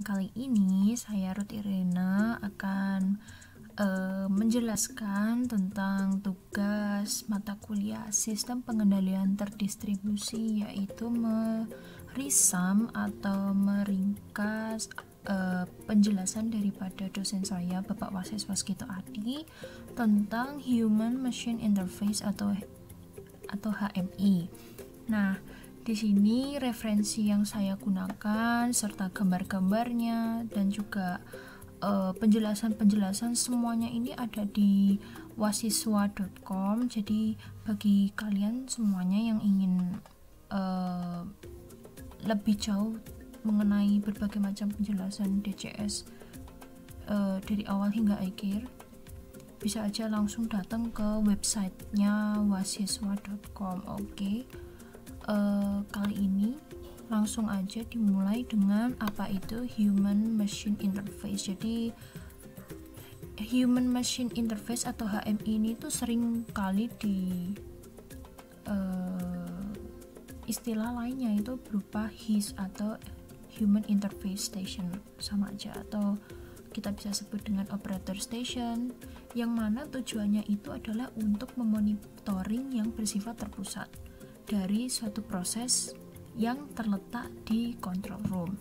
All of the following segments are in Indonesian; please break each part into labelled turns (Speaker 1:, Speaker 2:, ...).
Speaker 1: Kali ini saya Ruth Irena akan menjelaskan tentang tugas mata kuliah Sistem Pengendalian Terdistribusi, yaitu merisam atau meringkas penjelasan daripada dosen saya, Bapak Wasis Waskito Adi, tentang Human Machine Interface atau HMI. Nah, di sini referensi yang saya gunakan serta gambar-gambarnya dan juga penjelasan-penjelasan semuanya ini ada di wasiswa.com. Jadi bagi kalian semuanya yang ingin lebih jauh mengenai berbagai macam penjelasan DCS dari awal hingga akhir, bisa aja langsung datang ke websitenya wasiswa.com. Oke. Kali ini langsung aja dimulai dengan apa itu Human Machine Interface. Jadi Human Machine Interface atau HMI ini tuh sering kali di istilah lainnya itu berupa HIS atau Human Interface Station, sama aja, atau kita bisa sebut dengan operator station, yang mana tujuannya itu adalah untuk memonitoring yang bersifat terpusat dari suatu proses yang terletak di control room.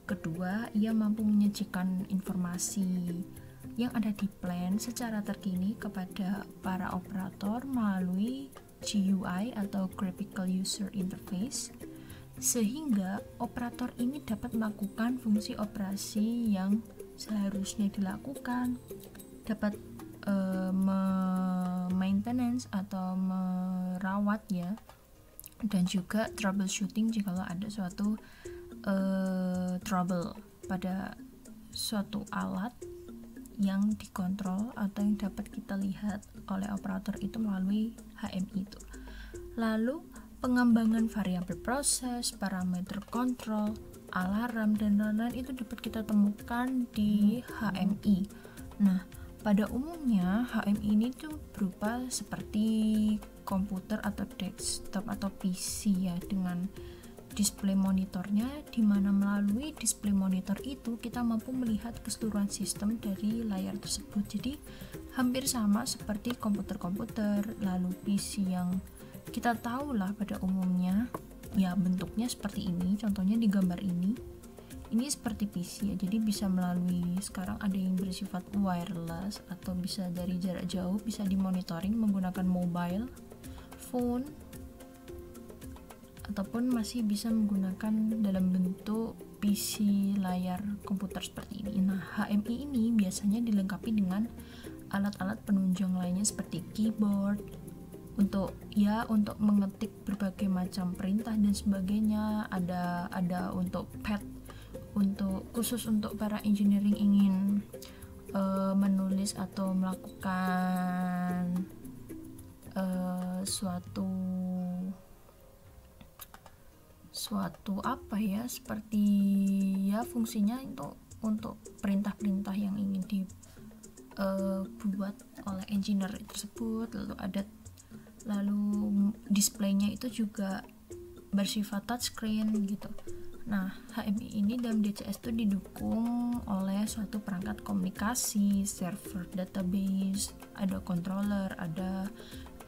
Speaker 1: Kedua, ia mampu menyajikan informasi yang ada di plan secara terkini kepada para operator melalui GUI atau Graphical User Interface, sehingga operator ini dapat melakukan fungsi operasi yang seharusnya dilakukan, dapat maintenance atau merawat ya, dan juga troubleshooting jika ada suatu trouble pada suatu alat yang dikontrol atau yang dapat kita lihat oleh operator itu melalui HMI itu. Lalu pengembangan variabel proses, parameter kontrol, alarm, dan lain-lain itu dapat kita temukan di HMI. Nah, pada umumnya HMI ini tuh berupa seperti komputer atau desktop atau PC ya, dengan display monitornya, di mana melalui display monitor itu kita mampu melihat keseluruhan sistem dari layar tersebut. Jadi hampir sama seperti komputer-komputer. Lalu PC yang kita tahu lah pada umumnya ya bentuknya seperti ini, contohnya di gambar ini seperti PC ya. Jadi bisa melalui, sekarang ada yang bersifat wireless atau bisa dari jarak jauh, bisa dimonitoring menggunakan mobile phone, ataupun masih bisa menggunakan dalam bentuk PC layar komputer seperti ini. Nah, HMI ini biasanya dilengkapi dengan alat-alat penunjang lainnya seperti keyboard untuk mengetik berbagai macam perintah dan sebagainya. Ada untuk pad, khusus untuk para engineering ingin menulis atau melakukan suatu apa ya, seperti ya fungsinya itu untuk perintah-perintah yang ingin dibuat oleh engineer tersebut. Lalu displaynya itu juga bersifat touchscreen gitu. Nah, HMI ini dalam DCS itu didukung oleh suatu perangkat komunikasi, server database, ada controller, ada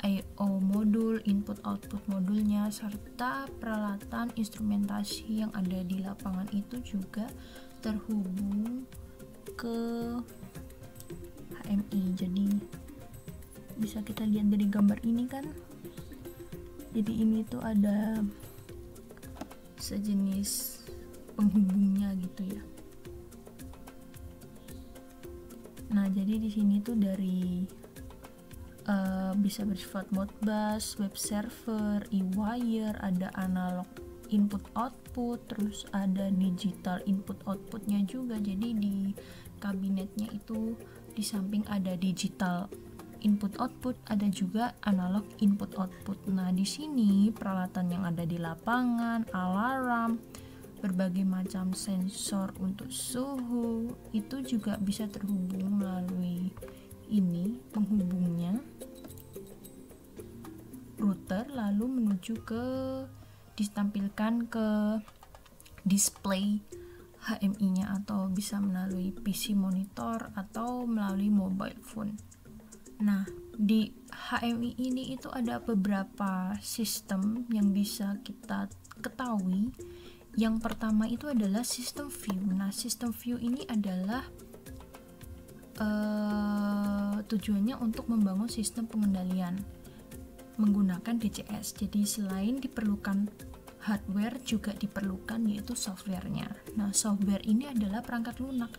Speaker 1: I/O modul, input-output modulnya, serta peralatan instrumentasi yang ada di lapangan itu juga terhubung ke HMI. Jadi bisa kita lihat dari gambar ini kan. Jadi ini tuh ada sejenis penghubungnya gitu ya. Nah, jadi di sini tuh dari bisa bersifat Modbus, web server, e-wire, ada analog input output, terus ada digital input outputnya juga. Jadi di kabinetnya itu di samping ada digital input output, ada juga analog input output. Nah, di sini peralatan yang ada di lapangan, alarm, berbagai macam sensor untuk suhu itu juga bisa terhubung melalui ini penghubungnya, router, lalu menuju ke ditampilkan ke display HMI-nya, atau bisa melalui PC monitor atau melalui mobile phone. Nah, di HMI ini itu ada beberapa sistem yang bisa kita ketahui. Yang pertama itu adalah sistem view. Nah, sistem view ini adalah tujuannya untuk membangun sistem pengendalian menggunakan DCS. Jadi selain diperlukan hardware, juga diperlukan yaitu softwarenya. Nah, software ini adalah perangkat lunak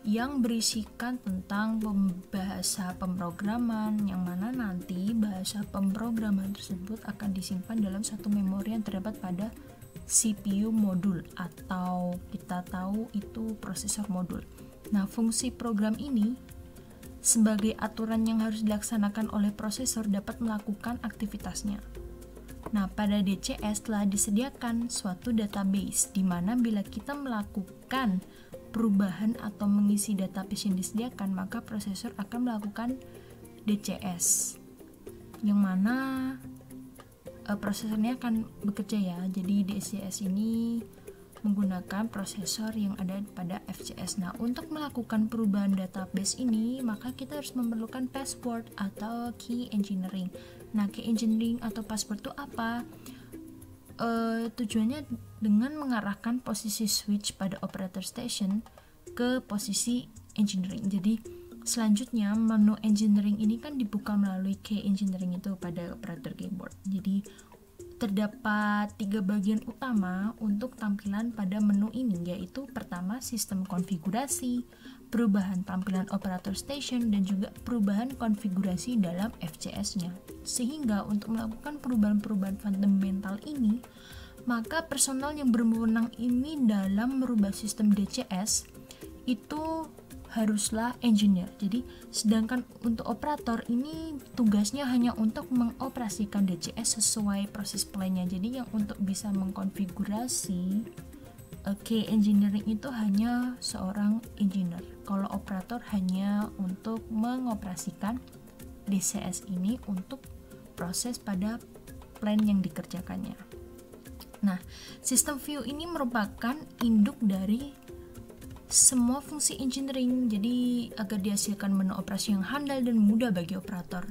Speaker 1: yang berisikan tentang bahasa pemrograman, yang mana nanti bahasa pemrograman tersebut akan disimpan dalam satu memori yang terdapat pada CPU modul, atau kita tahu itu prosesor modul. Nah, fungsi program ini sebagai aturan yang harus dilaksanakan oleh prosesor dapat melakukan aktivitasnya. Nah, pada DCS telah disediakan suatu database di mana bila kita melakukan perubahan atau mengisi database yang disediakan, maka prosesor akan melakukan DCS, yang mana prosesornya akan bekerja ya. Jadi DCS ini menggunakan prosesor yang ada pada FCS. Nah, untuk melakukan perubahan database ini, maka kita harus memerlukan password atau key engineering. Nah, key engineering atau password itu apa? Tujuannya dengan mengarahkan posisi switch pada operator station ke posisi engineering. Jadi, selanjutnya menu engineering ini kan dibuka melalui key engineering itu pada operator keyboard. Jadi, terdapat 3 bagian utama untuk tampilan pada menu ini, yaitu pertama sistem konfigurasi, perubahan tampilan operator station, dan juga perubahan konfigurasi dalam FCS-nya. Sehingga untuk melakukan perubahan-perubahan fundamental ini, maka personal yang berwenang ini dalam merubah sistem DCS itu haruslah engineer. Jadi sedangkan untuk operator ini tugasnya hanya untuk mengoperasikan DCS sesuai proses plan-nya. Jadi yang untuk bisa mengkonfigurasi key engineering itu hanya seorang engineer. Kalau operator hanya untuk mengoperasikan DCS ini untuk proses pada plan yang dikerjakannya. Nah, sistem view ini merupakan induk dari semua fungsi engineering, jadi agar dihasilkan menu operasi yang handal dan mudah bagi operator.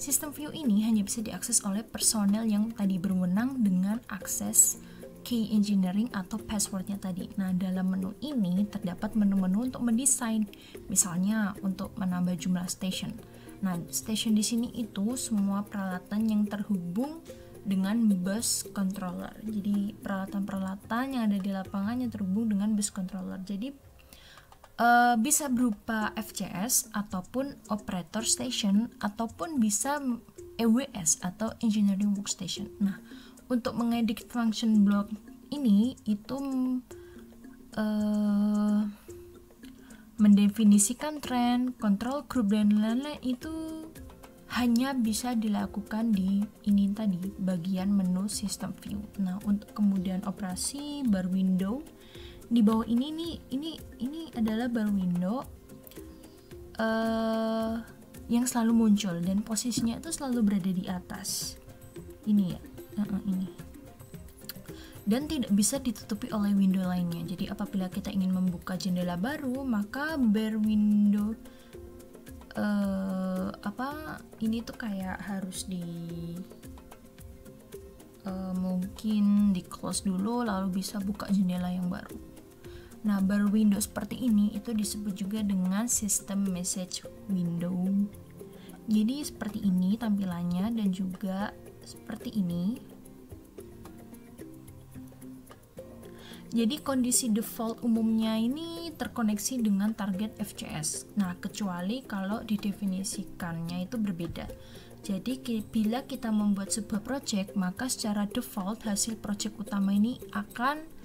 Speaker 1: Sistem view ini hanya bisa diakses oleh personel yang tadi berwenang dengan akses key engineering atau passwordnya tadi. Nah, dalam menu ini terdapat menu-menu untuk mendesain, misalnya untuk menambah jumlah station. Nah, station di sini itu semua peralatan yang terhubung dengan bus controller. Jadi peralatan-peralatan yang ada di lapangan yang terhubung dengan bus controller. Jadi bisa berupa FCS ataupun operator station, ataupun bisa EWS atau engineering workstation. Nah, untuk mengedit function block ini itu mendefinisikan trend, control group, dan lain-lain itu hanya bisa dilakukan di ini tadi, bagian menu system view. Nah, untuk kemudian operasi bar window di bawah ini adalah bar window yang selalu muncul dan posisinya itu selalu berada di atas. Ini ya, ini. Dan tidak bisa ditutupi oleh window lainnya. Jadi apabila kita ingin membuka jendela baru, maka bar window ini tuh kayak harus mungkin di close dulu, lalu bisa buka jendela yang baru. Nah, bar window seperti ini itu disebut juga dengan sistem message window. Jadi seperti ini tampilannya, dan juga seperti ini. Jadi kondisi default umumnya ini terkoneksi dengan target FCS. Nah, kecuali kalau didefinisikannya itu berbeda. Jadi bila kita membuat sebuah project, maka secara default hasil project utama ini akan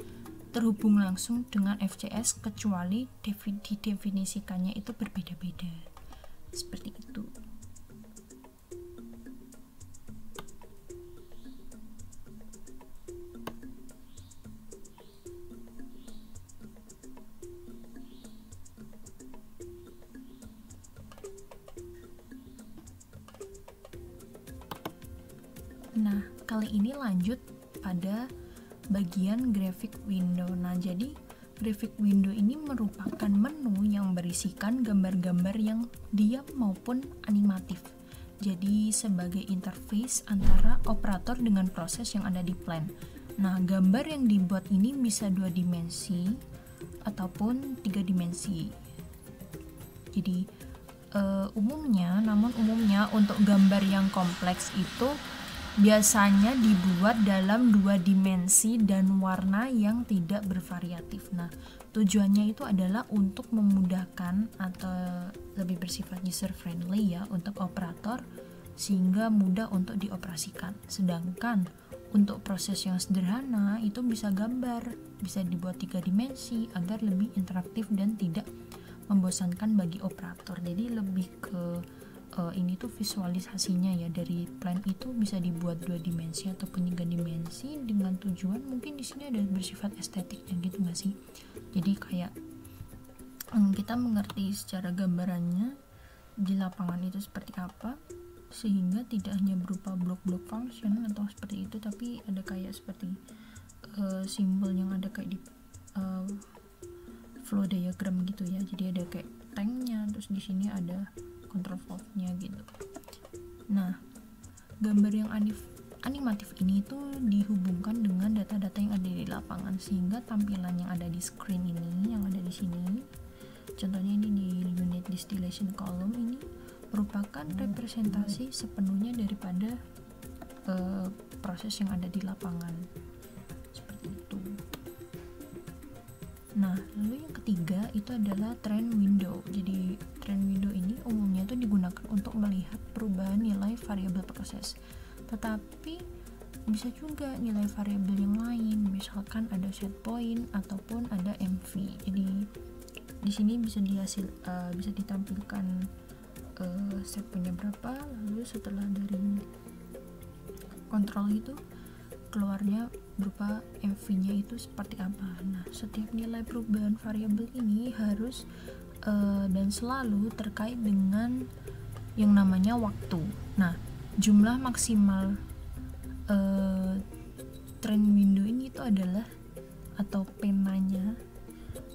Speaker 1: terhubung langsung dengan FCS, kecuali didefinisikannya itu berbeda-beda. Seperti itu. Nah, kali ini lanjut pada bagian graphic window. Nah, jadi Graphic window ini merupakan menu yang berisikan gambar-gambar yang diam maupun animatif. Jadi sebagai interface antara operator dengan proses yang ada di plan. Nah, gambar yang dibuat ini bisa 2 dimensi ataupun 3 dimensi. Jadi umumnya untuk gambar yang kompleks itu biasanya dibuat dalam 2 dimensi dan warna yang tidak bervariatif. Nah, tujuannya itu adalah untuk memudahkan atau lebih bersifat user friendly ya untuk operator sehingga mudah untuk dioperasikan. Sedangkan untuk proses yang sederhana itu bisa gambar, bisa dibuat 3 dimensi agar lebih interaktif dan tidak membosankan bagi operator. Jadi lebih ke ini tuh visualisasinya ya, dari plan itu bisa dibuat 2 dimensi ataupun 3 dimensi dengan tujuan mungkin di sini ada bersifat estetiknya gitu nggak sih? Jadi kayak kita mengerti secara gambarannya di lapangan itu seperti apa, sehingga tidak hanya berupa blok-blok function atau seperti itu, tapi ada kayak seperti simbol yang ada kayak di flow diagram gitu ya. Jadi ada kayak tanknya, terus di sini ada control valve-nya gitu. Nah, gambar yang animatif ini tuh dihubungkan dengan data-data yang ada di lapangan sehingga tampilan yang ada di screen ini, yang ada di sini, contohnya ini di unit distillation column ini merupakan representasi sepenuhnya daripada proses yang ada di lapangan. Seperti itu. Nah, lalu yang ketiga itu adalah trend window. Jadi trend window ini umumnya itu digunakan untuk melihat perubahan nilai variabel proses. Tetapi bisa juga nilai variabel yang lain, misalkan ada set point ataupun ada MV. Jadi di sini bisa ditampilkan set punya berapa, lalu setelah dari kontrol itu keluarnya berupa MV-nya itu seperti apa. Nah, setiap nilai perubahan variabel ini harus dan selalu terkait dengan yang namanya waktu. Nah, jumlah maksimal trend window ini itu adalah, atau penanya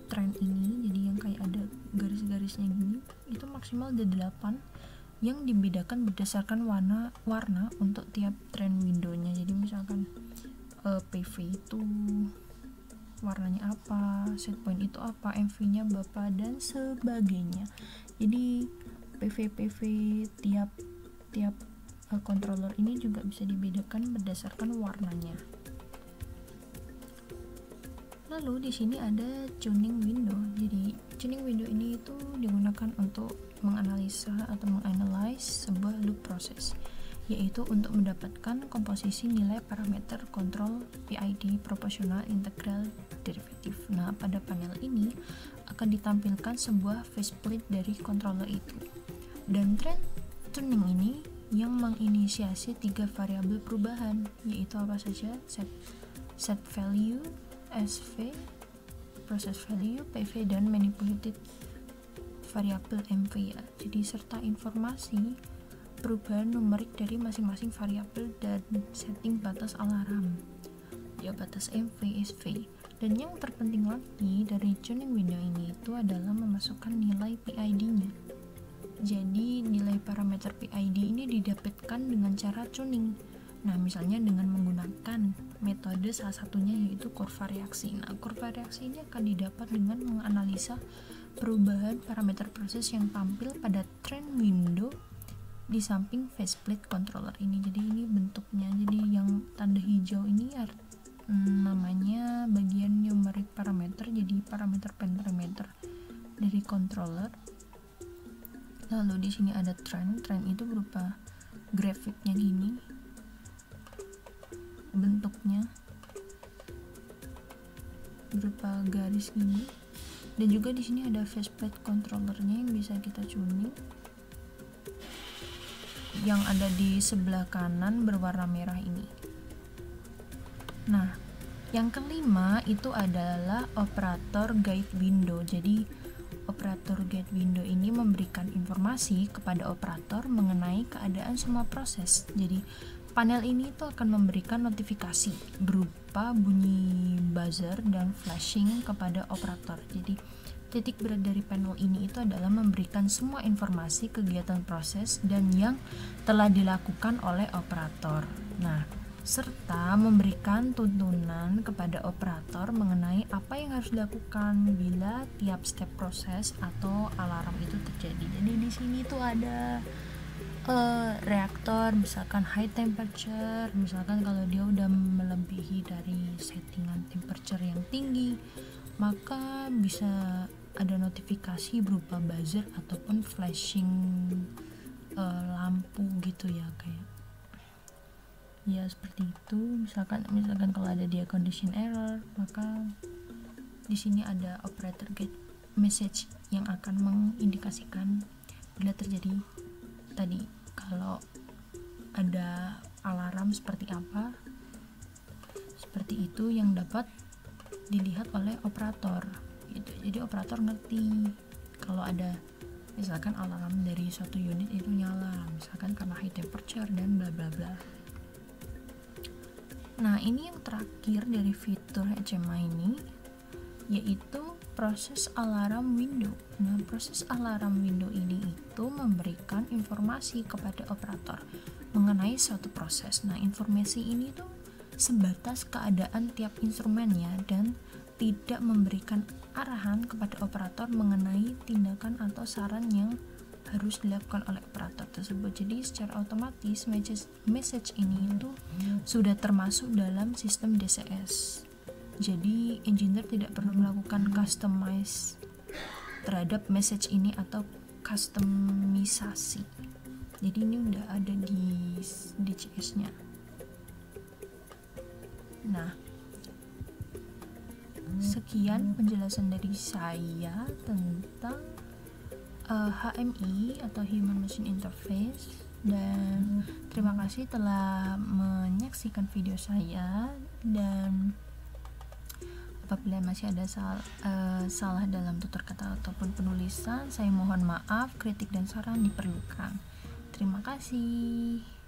Speaker 1: trend ini, jadi yang kayak ada garis-garisnya gini, itu maksimal ada 8 yang dibedakan berdasarkan warna untuk tiap trend window-nya. Jadi misalkan PV itu warnanya apa, set point itu apa, MV-nya berapa dan sebagainya. Jadi PV tiap controller ini juga bisa dibedakan berdasarkan warnanya. Lalu di sini ada tuning window. Jadi tuning window ini itu digunakan untuk menganalisa atau menganalize sebuah loop proses, yaitu untuk mendapatkan komposisi nilai parameter kontrol PID proporsional integral derivatif. Nah, pada panel ini akan ditampilkan sebuah faceplate dari controller itu. Dan trend tuning ini yang menginisiasi 3 variabel perubahan, yaitu apa saja? Set value, SV, process value, PV, dan manipulated variabel MV ya. Jadi serta informasi perubahan numerik dari masing-masing variabel dan setting batas alarm ya, batas MV, SV. Dan yang terpenting lagi dari tuning window ini itu adalah memasukkan nilai PID-nya. Jadi nilai parameter PID ini didapatkan dengan cara tuning. Nah, misalnya dengan menggunakan metode salah satunya yaitu kurva reaksi. Nah, kurva reaksi ini akan didapat dengan menganalisa perubahan parameter proses yang tampil pada trend window di samping faceplate controller ini. Jadi ini bentuknya. Jadi yang tanda hijau ini namanya bagian numeric parameter, jadi parameter dari controller. Lalu di sini ada trend itu berupa grafiknya gini bentuknya, berupa garis gini. Dan juga di sini ada faceplate controllernya yang bisa kita tuning, yang ada di sebelah kanan berwarna merah ini. Nah, yang kelima itu adalah operator guide window. Jadi operator guide window ini memberikan informasi kepada operator mengenai keadaan semua proses. Jadi panel ini tuh akan memberikan notifikasi berupa bunyi buzzer dan flashing kepada operator. Jadi titik berat dari panel ini itu adalah memberikan semua informasi kegiatan proses dan yang telah dilakukan oleh operator. Nah, serta memberikan tuntunan kepada operator mengenai apa yang harus dilakukan bila tiap step proses atau alarm itu terjadi. Jadi di sini tuh ada reaktor, misalkan high temperature, misalkan kalau dia udah melebihi dari settingan temperature yang tinggi, maka bisa ada notifikasi berupa buzzer ataupun flashing lampu gitu ya, kayak ya seperti itu. Misalkan kalau ada dia condition error, maka di sini ada operator get message yang akan mengindikasikan bila terjadi tadi, kalau ada alarm seperti apa, seperti itu yang dapat dilihat oleh operator gitu. Jadi operator ngerti kalau ada misalkan alarm dari suatu unit itu nyala, misalkan karena high temperature dan bla bla bla. Nah, ini yang terakhir dari fitur HMI ini, yaitu proses alarm window. Nah, proses alarm window ini itu memberikan informasi kepada operator mengenai suatu proses. Nah, informasi ini tuh sebatas keadaan tiap instrumennya dan tidak memberikan arahan kepada operator mengenai tindakan atau saran yang harus dilakukan oleh operator tersebut. Jadi secara otomatis message ini itu sudah termasuk dalam sistem DCS. Jadi engineer tidak perlu melakukan customize terhadap message ini atau customisasi. Jadi ini udah ada di DCS-nya. Nah, sekian penjelasan dari saya tentang HMI atau Human Machine Interface, dan terima kasih telah menyaksikan video saya. Dan apabila masih ada salah dalam tutur kata ataupun penulisan, saya mohon maaf. Kritik dan saran diperlukan. Terima kasih.